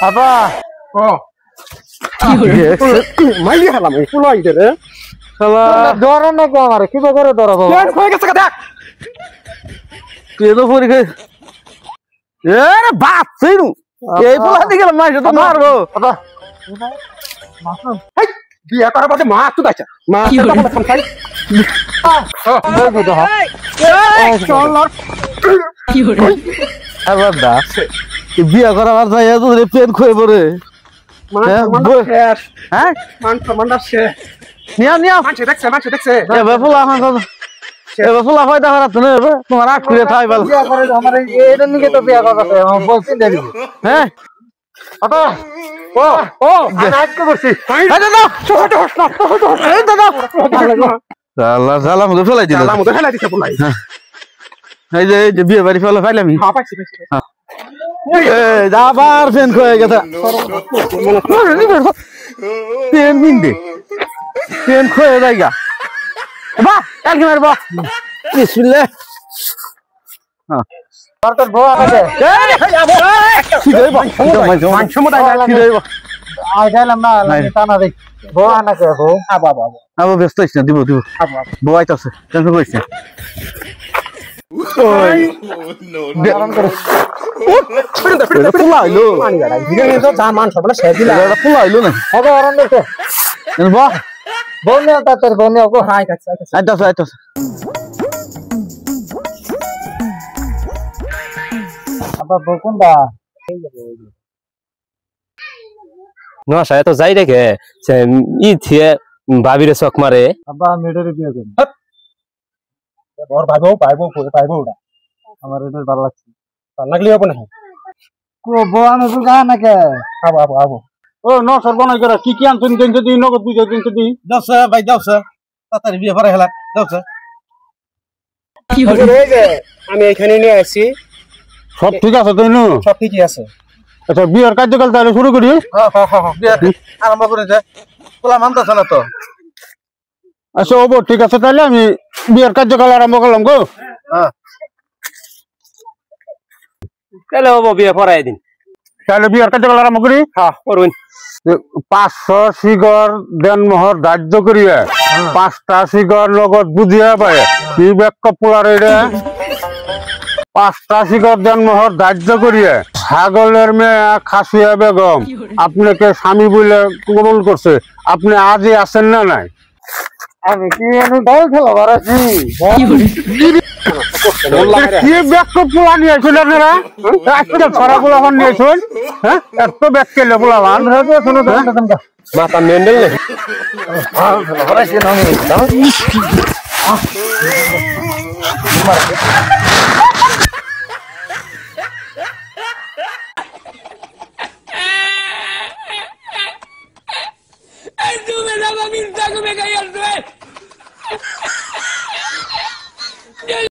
আবা ও মাইলি হালাম ফুলাই দে রে শালা ধরে না গো আমারে কি করে ধরবো হয়ে গেছে দেখ তুই তো পরি গে এরে বাপ সেইনু এই ফুলা দিকে মাইছে তো মারবো আবা মাসুম হেই বিয়া করার পরে মা তুই দাইছা মা তো বলে ফোন খাই এই চল কি হরে আবার দা বিয়া করার যাই তো প্লেন খয়ে পড়ে হ্যাঁ মান শেষ নিয়া নিয়া মানছে দেখছে এবার ফুলা এখন এবার ফুলা হয় দেখা যাচ্ছে না তোমার আট করে থাই ভালো বিয়া করে আমার এইটা নিয়ে তো বিয়া করতে বলছি দেবি হ্যাঁ আটা ও আজ কে করছি এই দাদা ছোট এই দাদা জালা মুদে ফেলাই দিছে ফুলাই এই যে বিয়ে বাড়ি ফেলা ফাইলামি হ্যাঁ পাইছি আবার ফ্যান হয়ে গেছে ফ্যান মিনতে ফ্যান খয়ে যায়গা বাহ কালকে মারবো বিসমিল্লাহ হ্যাঁ তোর বউ আছে কি দেব মাংস মোটা কি দেব আই গেলাম না টানা দেই বউ আনাকে বউ আবা ব্যস্ত হইছ না দিব বউ আইতাছে টেনশন করিস না ওই আরাম করে ফুলাইলো পানি গাড়া দিনে তো দামান সবলা শেষ দিলা ফুলাইলো না হবে আরাম দেখো বাহ বনে তা তোর বনে ওকো হাই কাছে আইতাছে আবা বকুন্দা না সায় তো যাই রেখে ই থিয়ে ভাবিরে চক মারে আবা মেডরে বিয়ে করব ওর পাইবো ওটা আমার এটা ভালো লাগছে ভালো লাগলে হবে না কো বোয়ানো সুগা নাকে আবো ও ন সর্বনাশ করে কি আনছেন দিন যদি নগদ বুঝে দিন যদি দাওছে ভাই দাওছে তাড়াতাড়ি বিয়ে করে হেলা দাওছে কি হলো রে যে আমি এখানে নিয়ে আসি সব ঠিক আছে তো নো সব ঠিকই আছে আচ্ছা বিয়ের কার্যকাল তাহলে শুরু করি হ্যাঁ বিয়ে আরম্ভ করে দে পোলা মানতাছ না তো আচ্ছা ওবো ঠিক আছে তাহলে আমি বিয়ের কার্যকাল আরম্ভ করলাম গো হ্যাঁ তাহলে ও বিয়ে পড়াই দিন তাহলে বিয়ের কার্যকাল আরম্ভ করি হ্যাঁ করুন 500 শিগর দেনমোহর ধার্য করিয়া 5টা শিগর লগত বুঝিয়া পায় কি ব্যাক পোলার রে 5টা শিগর দেনমোহর ধার্য করিয়া ছাগলের মেয়ে খাসিয়া বেগম আপনাকে স্বামী বলে কবুল করছে আপনি আজই আছেন না নাই আমি কি দল খেলা বাড়াচ্ছি কি ব্যাক পোলা নিয়ে আসছিল আপনারা আজকে ছড়া পোলা নিয়ে আসুন হ্যাঁ এত ব্যাক কেলে পোলা মান শোনো মাথা মেন্ডেল নেই Tú me dabas 1000 tacos, me caí al suelo.